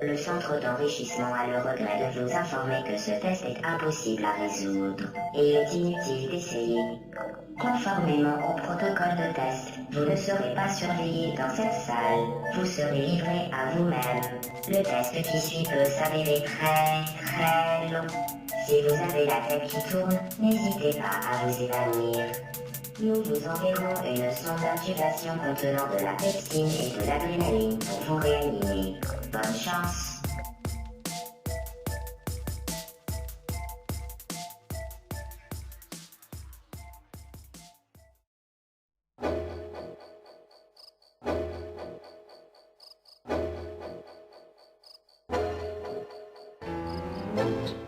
Le centre d'enrichissement a le regret de vous informer que ce test est impossible à résoudre et il est inutile d'essayer. Conformément au protocole de test, vous ne serez pas surveillé dans cette salle, vous serez livré à vous-même. Le test qui suit peut s'avérer très long. Si vous avez la tête qui tourne, n'hésitez pas à vous évanouir. Nous vous enverrons une sonde d'intubation contenant de la pepsine et de l'adrénaline pour vous réanimer. Bonne chance.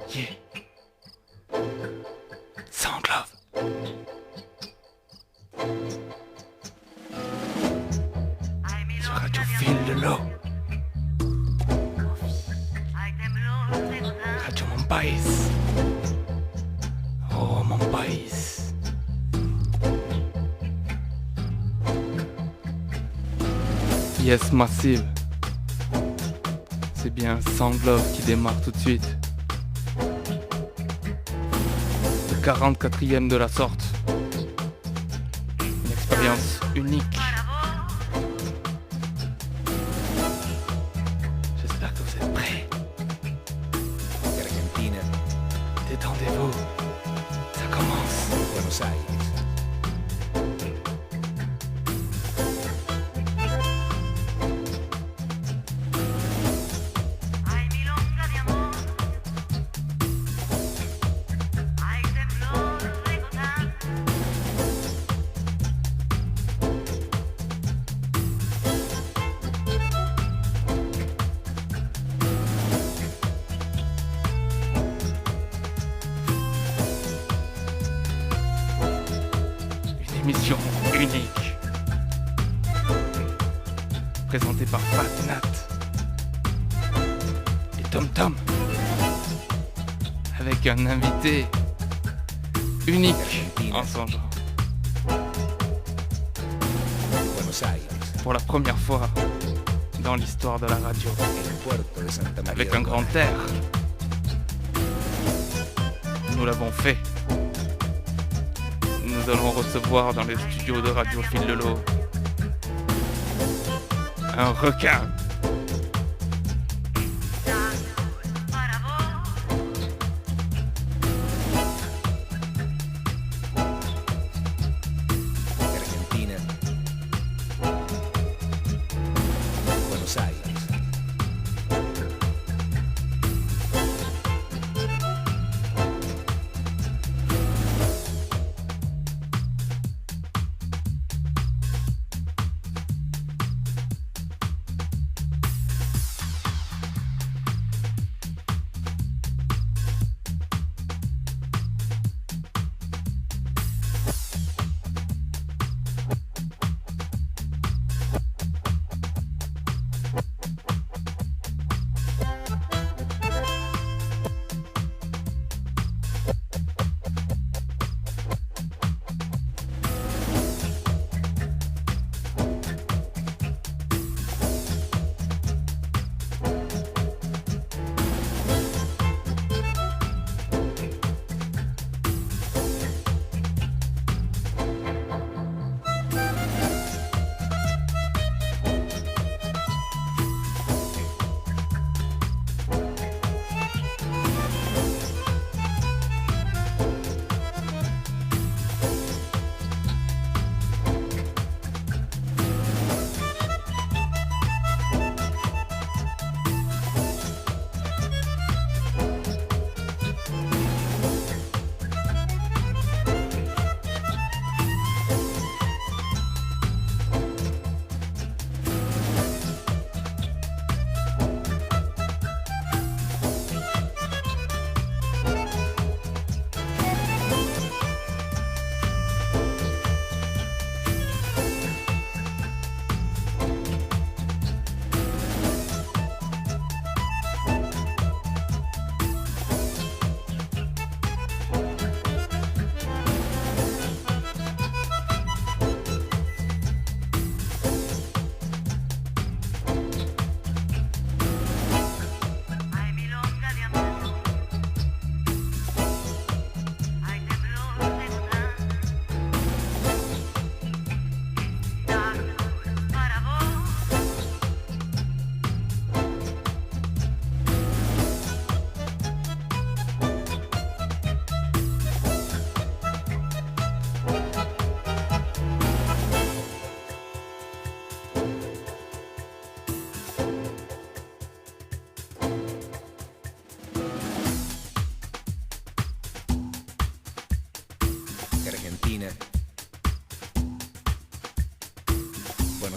Yeah. Soundlove. Sur Radio Fil de l'eau. Radio Mumbai. Oh Mumbai. Yes Massive. C'est bien Soundlove qui démarre tout de suite. Le 44e de la sorte. Une expérience unique. J'espère que vous êtes prêts. Argentina, Détendez-vous. Ça commence. Buenos Aires. Hay milonga de amor, hay temblor de gotas, Une émission unique. Présentée par Fatnat et Tom Tom. Avec un invité unique en son genre. Buenos Aires, Pour la première fois dans l'histoire de la radio. el puerto de Santa María Avec del un grand Mar. air. Nous l'avons fait. Nous allons recevoir dans les studios de Radio Fil de l'eau un requin. para vos. Argentina, Buenos Aires.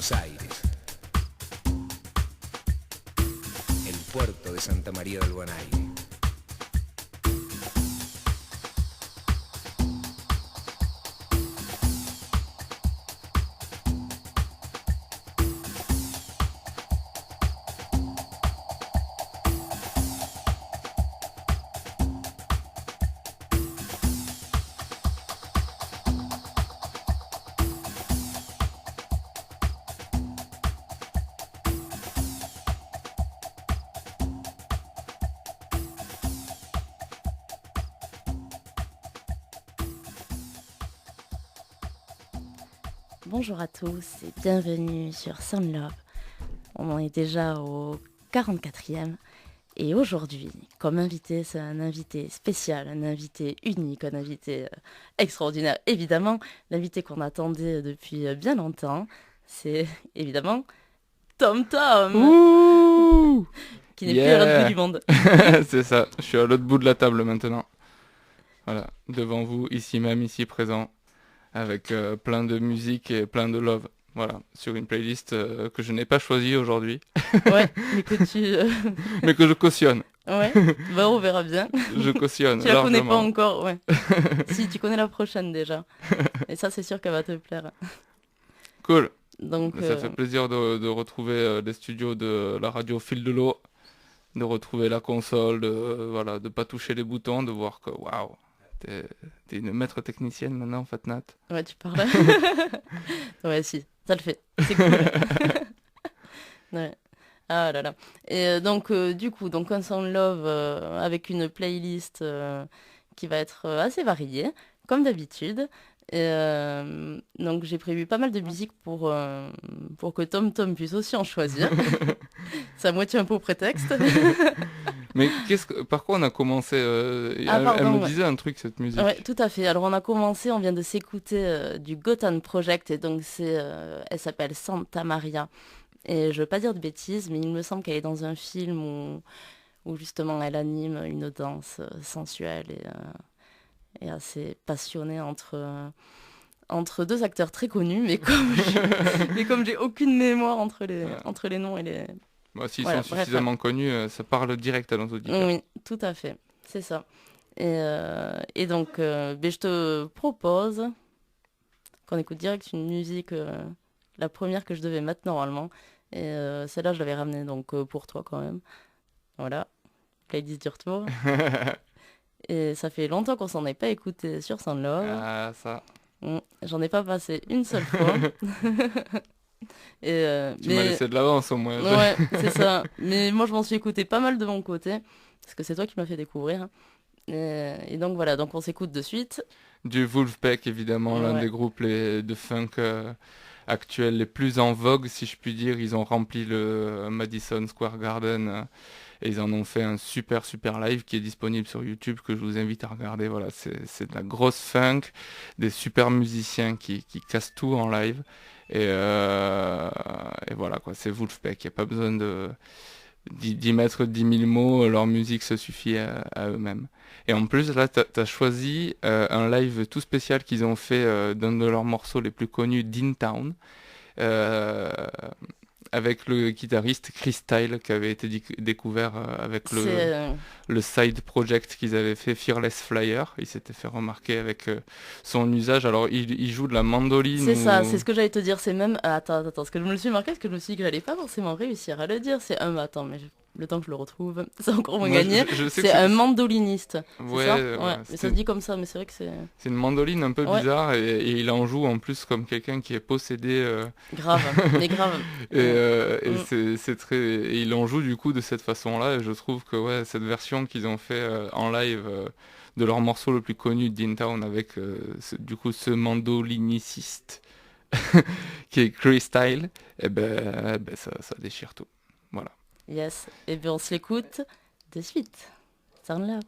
Buenos Aires. El puerto de Santa María del Buen Aire. Bonjour à tous et bienvenue sur Sound Love. On en est déjà au 44e et aujourd'hui, comme invité, c'est un invité spécial, un invité unique, un invité extraordinaire. Évidemment, l'invité qu'on attendait depuis bien longtemps, c'est évidemment Tom Tom, Ouh qui n'est plus à l'autre bout du monde. C'est ça, je suis à l'autre bout de la table maintenant. Voilà, devant vous, ici même, ici présent, avec plein de musique et plein de love. Voilà, sur une playlist que je n'ai pas choisie aujourd'hui, Ouais, mais que tu... mais que je cautionne. Ouais, bah on verra bien. Je cautionne Tu la connais pas largement. encore, ouais. Si, tu connais la prochaine déjà. Et ça, c'est sûr qu'elle va te plaire. Cool. Donc, Ça fait plaisir de retrouver les studios de la radio Fil de l'eau, de retrouver la console, voilà, de pas toucher les boutons, de voir que waouh, t'es une maître technicienne maintenant, Fatnat. ouais, tu parles. Ouais, si, ça le fait. C'est cool. Ouais. Ah là là. Et donc, du coup, donc un Sound Love avec une playlist qui va être assez variée, comme d'habitude. Et donc, j'ai prévu pas mal de musique pour que Tom Tom puisse aussi en choisir. C'est à moitié un peu au prétexte. Mais par quoi on a commencé elle pardon, me ouais. disait un truc, cette musique. Ouais, tout à fait. Alors, on a commencé, on vient de s'écouter du Gotham Project, et donc elle s'appelle Santa Maria. Et je veux pas dire de bêtises, mais il me semble qu'elle est dans un film où justement elle anime une danse sensuelle et assez passionnée entre deux acteurs très connus, mais comme j'ai aucune mémoire entre les noms et les... Bah, s'ils Voilà, sont bref, suffisamment connus, ça parle direct à nos auditeurs. Oui, tout à fait, c'est ça. Et donc, je te propose qu'on écoute direct une musique, la première que je devais mettre normalement. Et celle-là, je l'avais ramenée donc pour toi quand même. Voilà, playlist du retour. Et ça fait longtemps qu'on s'en est pas écouté sur Sound Love. Ah, ça. J'en ai pas passé une seule fois. Et, Tu m'as laissé de l'avance au moins. Ouais, c'est ça. Mais moi, je m'en suis écouté pas mal de mon côté, parce que c'est toi qui m'as fait découvrir. Et donc voilà, donc on s'écoute de suite. Du Wolfpack, évidemment, l'un Ouais. des groupes de funk actuels les plus en vogue, si je puis dire. Ils ont rempli le Madison Square Garden et ils en ont fait un super live qui est disponible sur YouTube, que je vous invite à regarder. Voilà, c'est de la grosse funk, des super musiciens qui cassent tout en live. Et voilà, quoi, c'est Wolfpack. Il n'y a pas besoin d'y mettre 10 000 mots, leur musique se suffit à eux-mêmes. Et en plus, là, t'as choisi un live tout spécial qu'ils ont fait d'un de leurs morceaux les plus connus, Dean Town, avec le guitariste Chris Style, qui avait été découvert avec le side project qu'ils avaient fait, Fearless Flyer. Il s'était fait remarquer avec son usage. Alors, il joue de la mandoline. C'est ça, c'est ce que j'allais te dire. C'est même... Attends, parce que je me le suis marqué, parce que je me suis dit que j'allais pas forcément réussir à le dire. C'est un... Attends, mais le temps que je le retrouve, c'est encore moins Moi, gagné. je sais que C'est un mandoliniste. Ouais, C'est ça ouais, mais ça se dit comme ça, mais c'est vrai que c'est c'est une mandoline un peu Ouais. bizarre et il en joue en plus comme quelqu'un qui est possédé. grave, mais grave. Et c'est très, et il en joue du coup de cette façon-là. Et je trouve que ouais, cette version qu'ils ont fait en live de leur morceau le plus connu, Dean Town, avec du coup ce mandoliniciste qui est Chris Style, et ça déchire tout. Voilà. Yes, et bien on se l'écoute de suite. Sound Love.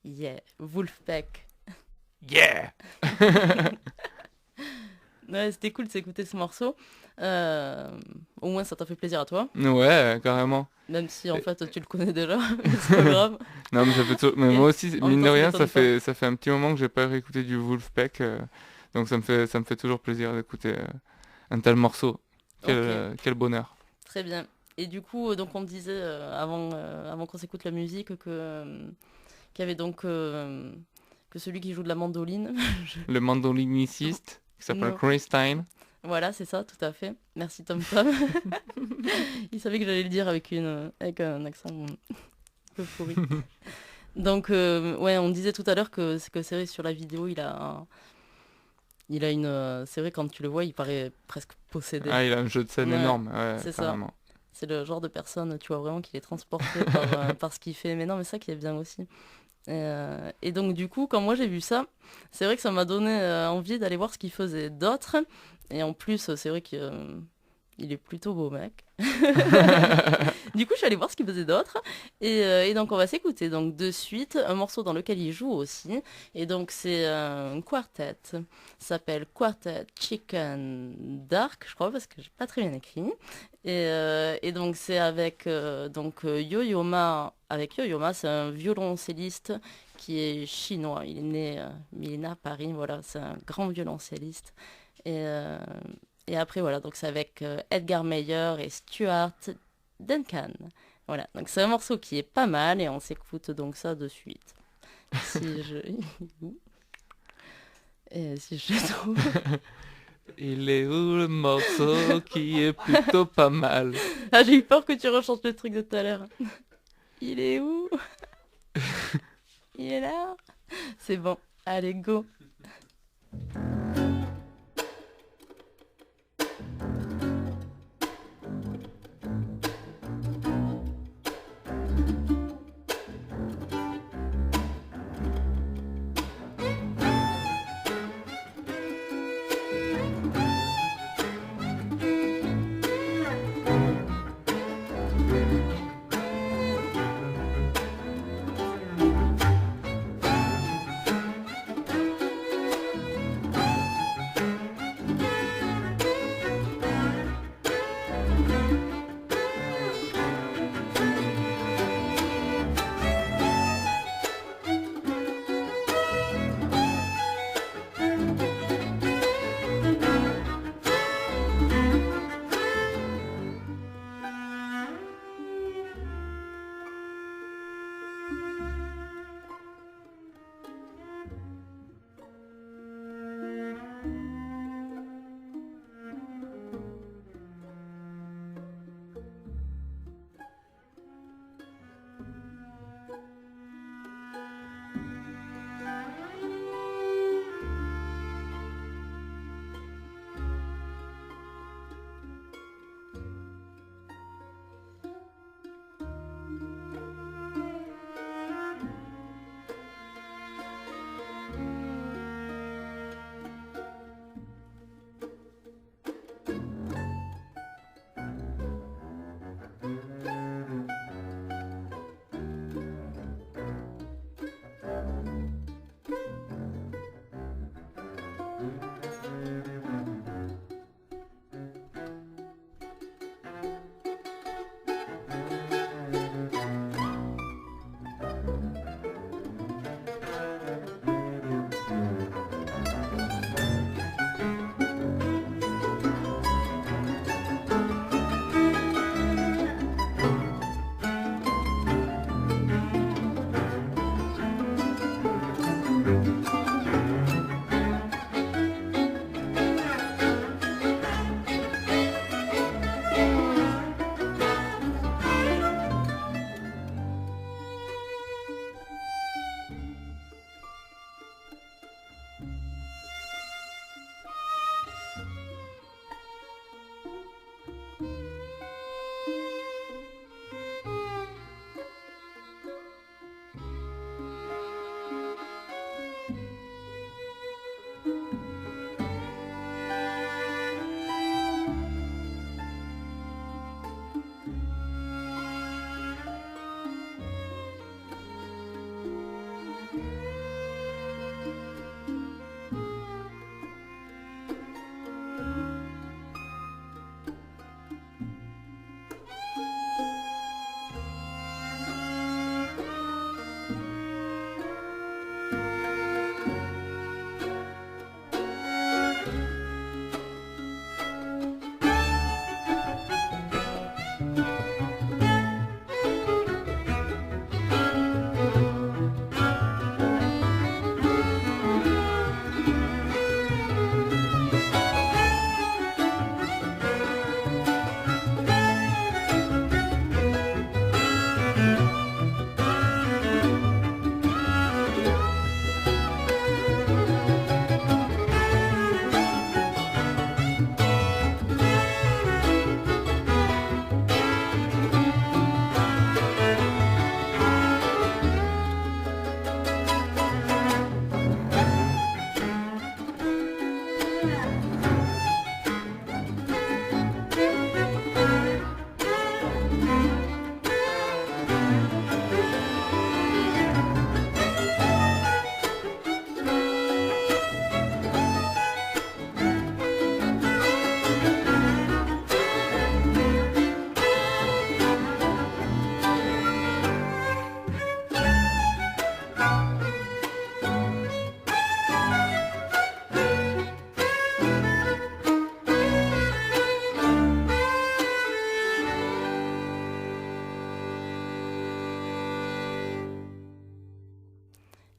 Yeah, Wolfpack. Yeah. Ouais, c'était cool de s'écouter ce morceau. Au moins, ça t'a fait plaisir à toi. Ouais, carrément. Même si, en fait, tu le connais déjà. Mais c'est pas grave. Non, mais ça fait mais Et moi aussi, en mine même de temps, rien, ça m'étonne ça fait un petit moment que j'ai pas réécouté du Wolfpack, donc ça me fait toujours plaisir d'écouter un tel morceau. Quel bonheur. Très bien. Et du coup, donc on disait avant qu'on s'écoute la musique qu'il y avait donc que celui qui joue de la mandoline. Le mandoliniciste qui s'appelle Non. Chris Stein. Voilà, c'est ça, tout à fait. Merci Tom Tom. Il savait que j'allais le dire avec un accent un peu pourri. Donc, ouais, on disait tout à l'heure que c'est vrai, sur la vidéo, il a une... c'est vrai, quand tu le vois, il paraît presque possédé. Ah, il a un jeu de scène Ouais, énorme. Ouais, c'est ça. carrément. C'est le genre de personne, tu vois vraiment qu'il est transporté par ce qu'il fait. Mais non, mais ça qui est bien aussi. Et donc du coup, quand moi j'ai vu ça, c'est vrai que ça m'a donné envie d'aller voir ce qu'il faisait d'autre. Et en plus, c'est vrai qu'il est plutôt beau mec. Du coup, je suis allée voir ce qu'il faisait d'autre. Et donc on va s'écouter donc de suite un morceau dans lequel il joue aussi. Et donc c'est un quartet. Ça s'appelle Quartet Chicken Dark, je crois, parce que j'ai pas très bien écrit. Et donc c'est avec Yo-Yo Ma. Avec Yo-Yo Ma, c'est un violoncelliste qui est chinois. Il est né à Paris, voilà, c'est un grand violoncelliste. Et après, voilà, donc c'est avec Edgar Meyer et Stuart Duncan. Voilà, donc c'est un morceau qui est pas mal et on s'écoute donc ça de suite. Si je... Et si je trouve... Il est où le morceau qui est plutôt pas mal? Ah, j'ai eu peur que tu rechantes le truc de tout à l'heure. Il est où? Il est là? C'est bon, allez, go.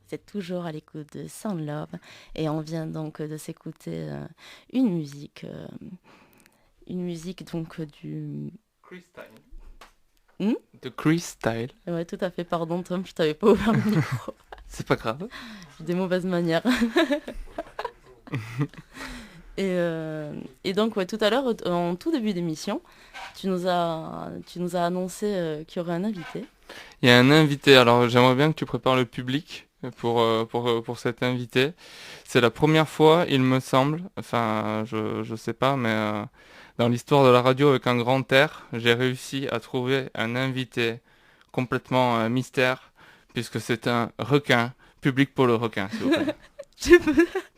Vous êtes toujours à l'écoute de Sound Love et on vient donc de s'écouter une musique donc du... Chris Style. Hmm De Chris Style. Ouais, tout à fait, pardon Tom, je t'avais pas ouvert le micro. C'est pas grave. J'ai des mauvaises manières. Et donc, ouais, tout à l'heure, en tout début d'émission, tu nous as annoncé qu'il y aurait un invité. Il y a un invité, alors j'aimerais bien que tu prépares le public pour cet invité. C'est la première fois, il me semble, enfin je sais pas, mais dans l'histoire de la radio avec un grand R, j'ai réussi à trouver un invité complètement mystère, puisque c'est un requin, public pour le requin, s'il vous plaît.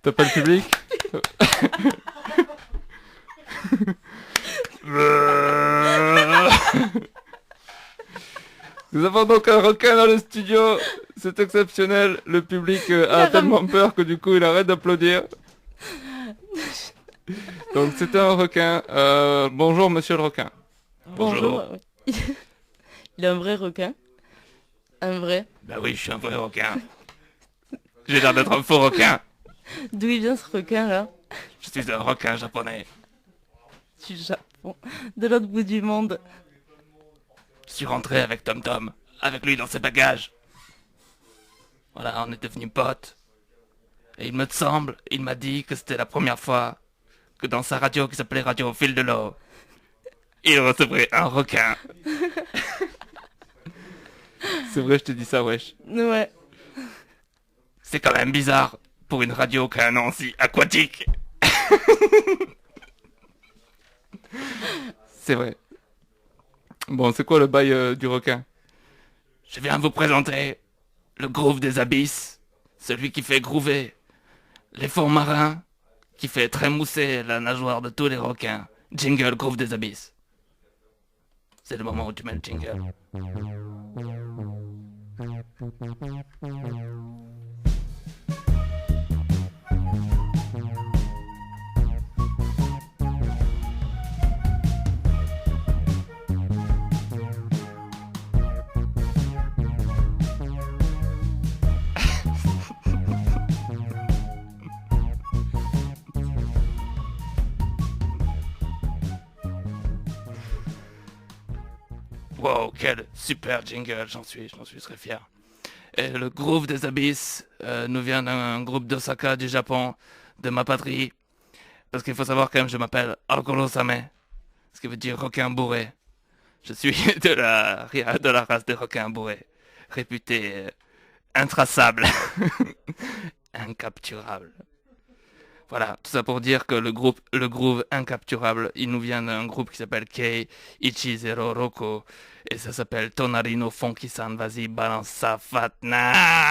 T'as pas le public? Nous avons donc un requin dans le studio, c'est exceptionnel, le public a tellement peur que du coup il arrête d'applaudir. Donc c'était un requin, bonjour monsieur le requin. Bonjour. Il est un vrai requin. Un vrai. Bah oui, je suis un vrai requin. J'ai l'air d'être un faux requin. D'où il vient ce requin là? Je suis un requin japonais. Du Japon. De l'autre bout du monde. Je suis rentré avec Tom Tom, avec lui dans ses bagages. Voilà, on est devenus potes. Et il me semble, il m'a dit que c'était la première fois que dans sa radio qui s'appelait Radio au fil de l'eau, il recevrait un requin. C'est vrai, je te dis ça, wesh. Ouais. C'est quand même bizarre pour une radio qui a un nom aussi aquatique. C'est vrai. Bon, c'est quoi le bail du requin? Je viens vous présenter le groove des abysses, celui qui fait groover les fonds marins, qui fait trémousser la nageoire de tous les requins. Jingle groove des abysses. C'est le moment où tu mets le jingle. Wow, quel super jingle, j'en suis très fier. Et le groove des abysses nous vient d'un groupe d'Osaka du Japon, de ma patrie. Parce qu'il faut savoir quand même, je m'appelle Agoro-same, ce qui veut dire requin bourré. Je suis de la race des requins bourrés, réputé intraçable, incapturable. Voilà, tout ça pour dire que le groove incapturable, il nous vient d'un groupe qui s'appelle Kei Ichizero Roko. Et ça s'appelle Tonari no Funky-san, vas-y, balance sa fat nat.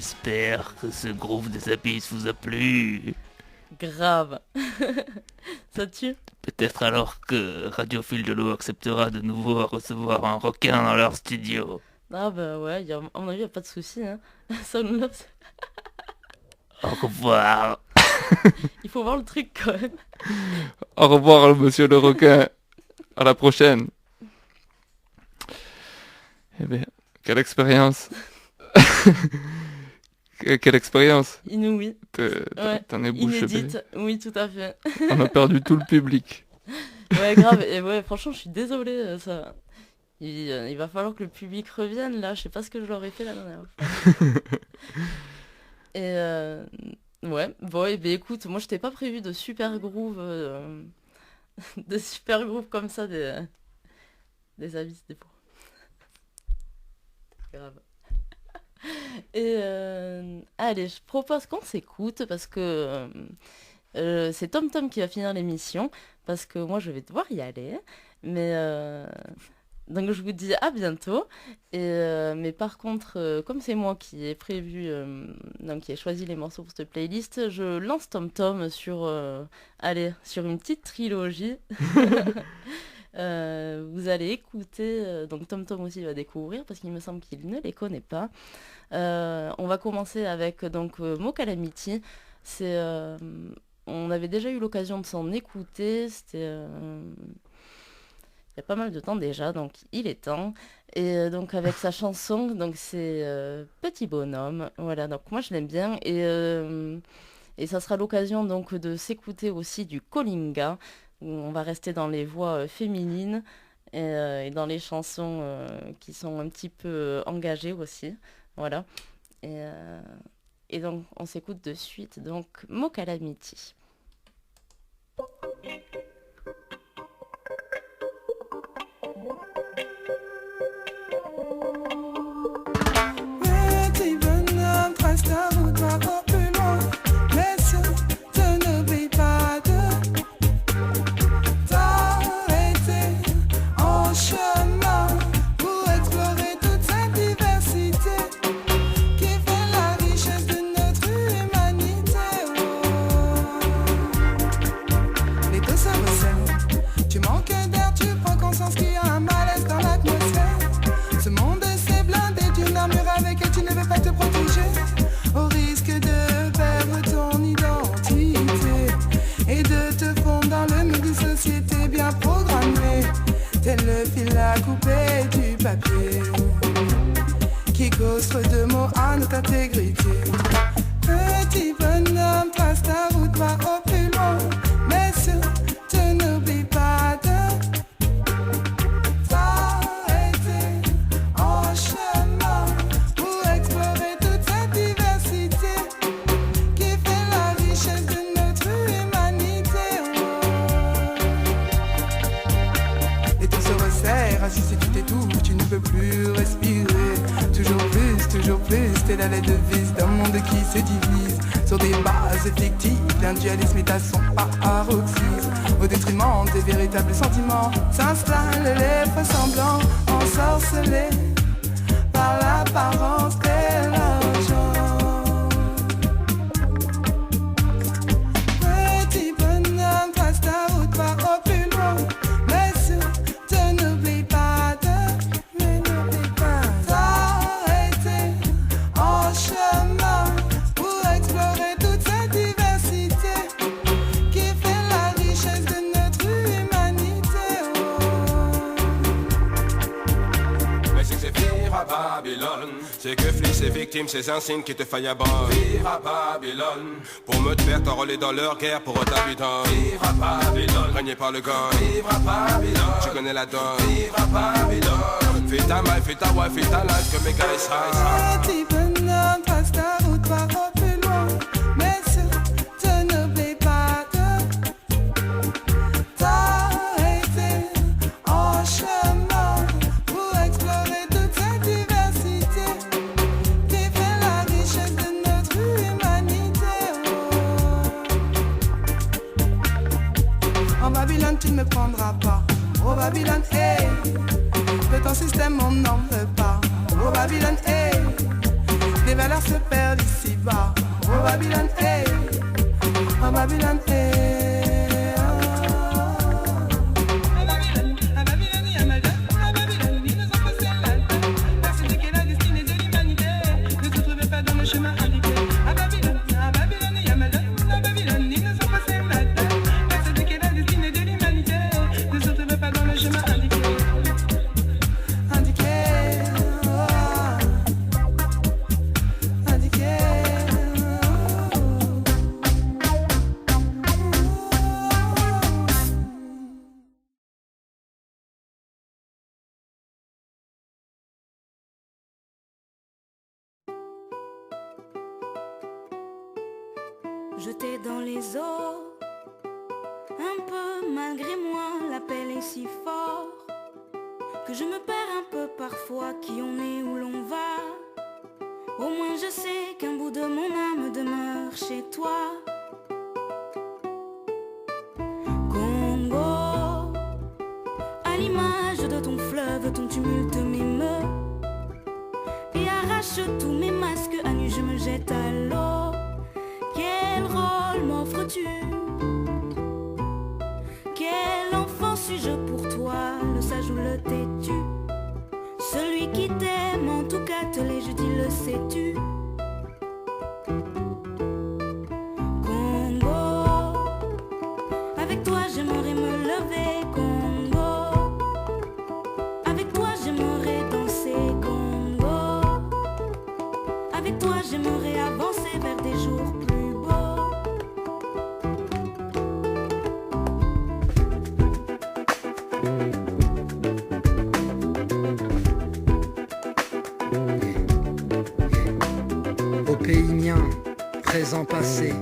J'espère que ce groove des abysses vous a plu. Grave. Ça tue. Peut-être alors que Radiophile de l'eau acceptera de nouveau recevoir un requin dans leur studio. Ah bah ouais, à mon avis, il n'y a pas de souci. Hein. Sound Love, Au revoir. il faut voir le truc quand même. Au revoir, monsieur le requin. À la prochaine. Eh bien, quelle expérience. Quelle expérience. Inouï. T'en es bouche bée. Inédite. Oui, tout à fait. On a perdu tout le public. Ouais, grave. Et ouais, franchement, je suis désolée. Ça... Il va falloir que le public revienne là. Je sais pas ce que je leur ai fait la dernière fois. Et ouais, bon, et ben écoute, moi je t'ai pas prévu de super groove, de super groove comme ça, des abysses des pauvres. Grave. Et allez, je propose qu'on s'écoute parce que c'est Tom Tom qui va finir l'émission parce que moi je vais devoir y aller. Mais donc je vous dis à bientôt. Et mais par contre, comme c'est moi qui ai prévu, donc qui ai choisi les morceaux pour cette playlist, je lance Tom Tom sur, sur une petite trilogie. Vous allez écouter, donc Tom Tom aussi va découvrir parce qu'il me semble qu'il ne les connaît pas. On va commencer avec donc Mo Calamity. On avait déjà eu l'occasion de s'en écouter. C'était il y a pas mal de temps déjà, donc il est temps. Et donc avec sa chanson, donc c'est Petit Bonhomme. Voilà, donc moi je l'aime bien et ça sera l'occasion donc de s'écouter aussi du Kalinga. On va rester dans les voix féminines et dans les chansons qui sont un petit peu engagées aussi. Voilà. Et donc on s'écoute de suite donc Mo Calamity. Petit bonhomme, trace ta route, va au plus loin. Mais surtout n'oublie pas de t'arrêter en chemin pour explorer toute cette diversité qui fait la richesse de notre humanité. Les deux se resserrent. Tu manques d'air, tu prends conscience qu'il y a un malaise dans l'atmosphère. Ce monde s'est blindé d'une armure avec elle tu ne veux pas te protéger, au risque de perdre ton identité et de te fondre dans le mur d'une société bien programmée, tel le fil à couper du papier qui cause trop de mots à notre intégrité. Petit bonhomme, trace ta route, va au plus loin, mais surtout n'oublie pas de si c'est tu t'étouffes, tu ne peux plus respirer. Toujours plus, t'es la lettre de vis d'un monde qui se divise sur des bases fictives. L'individualisme est à son paroxysme, au détriment des véritables sentiments. S'installent les faux semblants, ensorcelés par l'apparence et l'argent. Petit bonhomme, trace ta route, va au plus loin, mais surtout n'oublie pas de t'arrêter en chemin pour explorer toute cette diversité qui fait la richesse de notre humanité. Mais c'est que c'est vivre à Babylone, c'est que flics et victimes, ces insignes qui te faillent à bord. Vivre à Babylone, pour me te faire t'enrôler dans leur guerre pour t'habitants. Vivre à Babylone, régné par le gang. Vivre à Babylone, tu connais la donne. Vivre à Babylone, fais ta maille, fais ta wife, fais ta life, que mes gars ils Petit bonhomme, trace ta route, va au plus loin, mais surtout n'oublie pas de t'arrêter en chemin pour explorer toute cette diversité qui fait la richesse de notre humanité. En Babylone tu ne me prendras pas. Oh Babylone, hey, de ton système on n'en veut pas. Oh Babylone, hey, les valeurs se perdent ici-bas. Oh Babylone, hey, oh Babylone, hey. Jeté dans les eaux, un peu malgré moi, l'appel est si fort que je me perds un peu parfois qui on est, où l'on va. Au moins je sais qu'un bout de mon âme demeure chez toi. Congo, à l'image de ton fleuve, ton tumulte m'émeut et arrache tous mes masques, à nu je me jette à l'eau. Quel rôle m'offres-tu? Quel enfant suis-je pour toi, le sage ou le têtu? Celui qui t'aime, en tout cas te l'ai, je dis, le sais-tu? Congo, avec toi j'aimerais me lever. Congo, avec toi j'aimerais danser. Congo, avec toi j'aimerais avancer vers des jours plus. Présent, passé,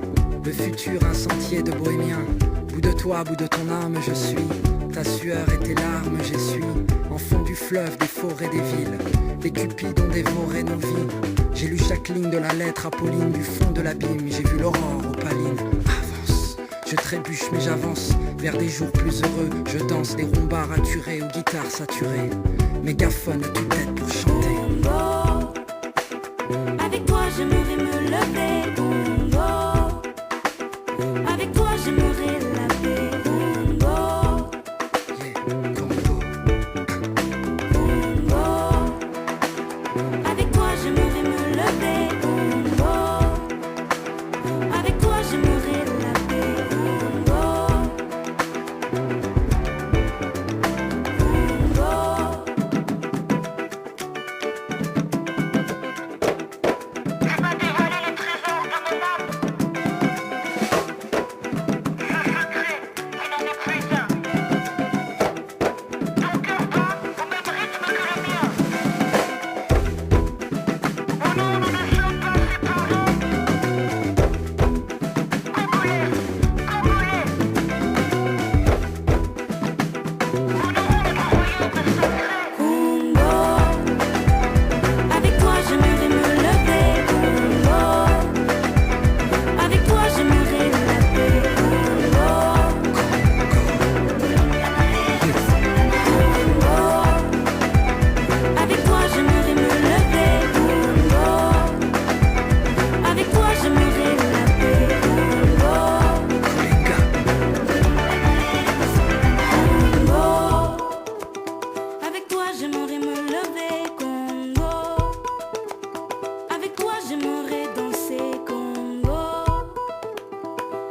le futur, un sentier de bohémien. Bout de toi, bout de ton âme, je suis. Ta sueur et tes larmes, j'essuie. En fond du fleuve, des forêts, des villes. Des cupides ont dévoré nos vies. J'ai lu chaque ligne de la lettre apolline du fond de l'abîme. J'ai vu l'aurore opaline. Avance, je trébuche mais j'avance vers des jours plus heureux. Je danse des rumbas raturés aux guitares saturées. Mégaphone à toute tête pour chanter. Congo, avec toi j'aimerais me lever. Congo, avec toi j'aimerais la paix. Congo, yeah, Congo. Congo, avec toi j'aimerais me lever. Congo, avec toi j'aimerais la paix. Congo, Congo. Tu m'as dévoilé les trésors de mon âme. Ce secret qui n'en est plus un. Ton cœur bat au même rythme que le mien. Oh non, nous ne sommes pas séparés. Congolais, Congolais. Nous n'aurons notre royaume sacré. Congo, avec toi j'aimerais me lever. Congo, avec toi j'aimerais la paix. Congo, avec toi j'aimerais me lever. Congo, avec toi j'aimerais la paix. Congo, avec toi j'aimerais me lever. Congo, avec toi j'aimerais danser. Congo,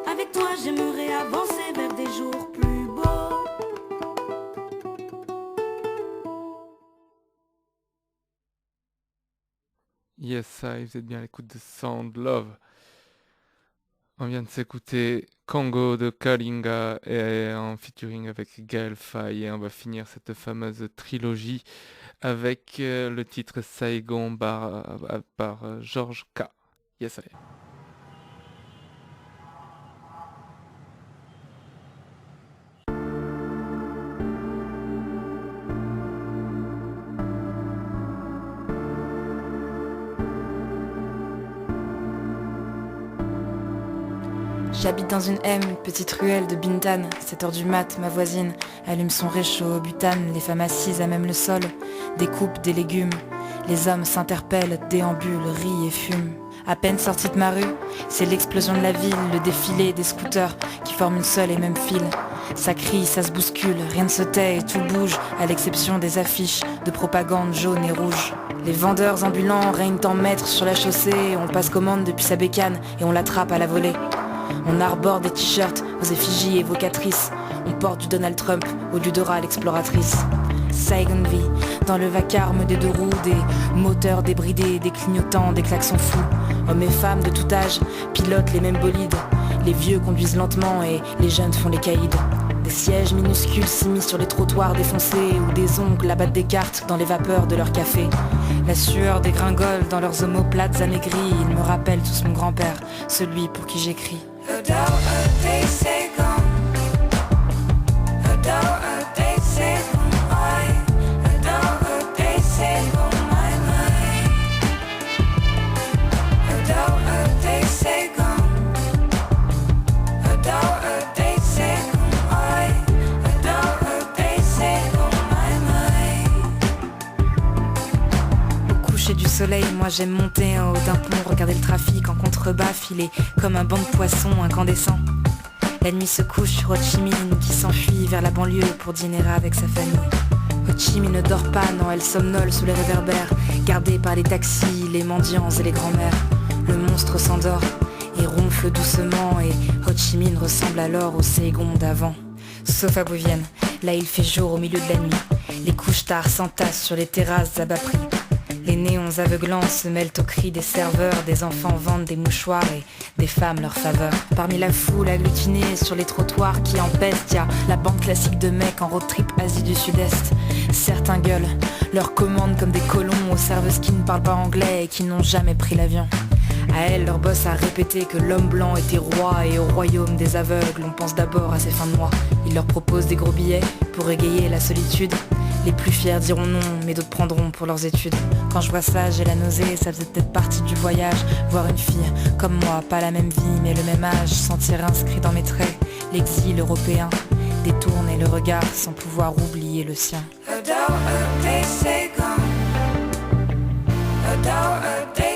avec toi j'aimerais avancer vers des jours plus beaux. Yes, ça, vous êtes bien à l'écoute de Sound Love. On vient de s'écouter Congo de Kalinga et en featuring avec Gaël Faye. Et on va finir cette fameuse trilogie avec le titre Saigon par George K. Yes, ça y est. J'habite dans une M, petite ruelle de Bintan. 7h du mat, ma voisine allume son réchaud au butane. Les femmes assises à même le sol découpent des légumes. Les hommes s'interpellent, déambulent, rient et fument. À peine sorti de ma rue, c'est l'explosion de la ville, le défilé des scooters qui forment une seule et même file. Ça crie, ça se bouscule, rien ne se tait et tout bouge, à l'exception des affiches de propagande jaune et rouge. Les vendeurs ambulants règnent en maître sur la chaussée, on passe commande depuis sa bécane et on l'attrape à la volée. On arbore des t-shirts aux effigies évocatrices, on porte du Donald Trump au lieu d'Ora l'exploratrice. Saigon vie, dans le vacarme des deux roues, des moteurs débridés, des clignotants, des klaxons fous. Hommes et femmes de tout âge pilotent les mêmes bolides. Les vieux conduisent lentement et les jeunes font les caïds. Des sièges minuscules s'immiscent sur les trottoirs défoncés, où des oncles abattent des cartes dans les vapeurs de leur café. La sueur dégringole dans leurs omoplates amaigris. Ils me rappellent tous mon grand-père, celui pour qui j'écris. Du soleil, moi j'aime monter en haut d'un pont, regarder le trafic en contrebas, filer comme un banc de poissons incandescent. La nuit se couche sur Ho Chi Minh qui s'enfuit vers la banlieue pour dîner avec sa famille. Ho Chi Minh ne dort pas, non, elle somnole sous les réverbères, gardée par les taxis, les mendiants et les grands-mères. Le monstre s'endort et ronfle doucement et Ho Chi Minh ressemble alors au Saigon d'avant. Sauf à Bouvienne, là il fait jour au milieu de la nuit. Les couches-tard s'entassent sur les terrasses à bas prix. Les néons aveuglants se mêlent aux cris des serveurs, des enfants vendent des mouchoirs et des femmes leur faveur. Parmi la foule agglutinée sur les trottoirs qui empestent, y'a la bande classique de mecs en road trip Asie du Sud-Est. Certains gueulent, leur commandent comme des colons aux serveuses qui ne parlent pas anglais et qui n'ont jamais pris l'avion. À elle, leur boss a répété que l'homme blanc était roi et au royaume des aveugles, on pense d'abord à ses fins de mois. Il leur propose des gros billets pour égayer la solitude. Les plus fiers diront non, mais d'autres prendront pour leurs études. Quand je vois ça, j'ai la nausée, ça faisait peut-être partie du voyage. Voir une fille comme moi, pas la même vie, mais le même âge, sentir inscrit dans mes traits l'exil européen, détourner le regard sans pouvoir oublier le sien. Adore a day, say gone. Adore a day.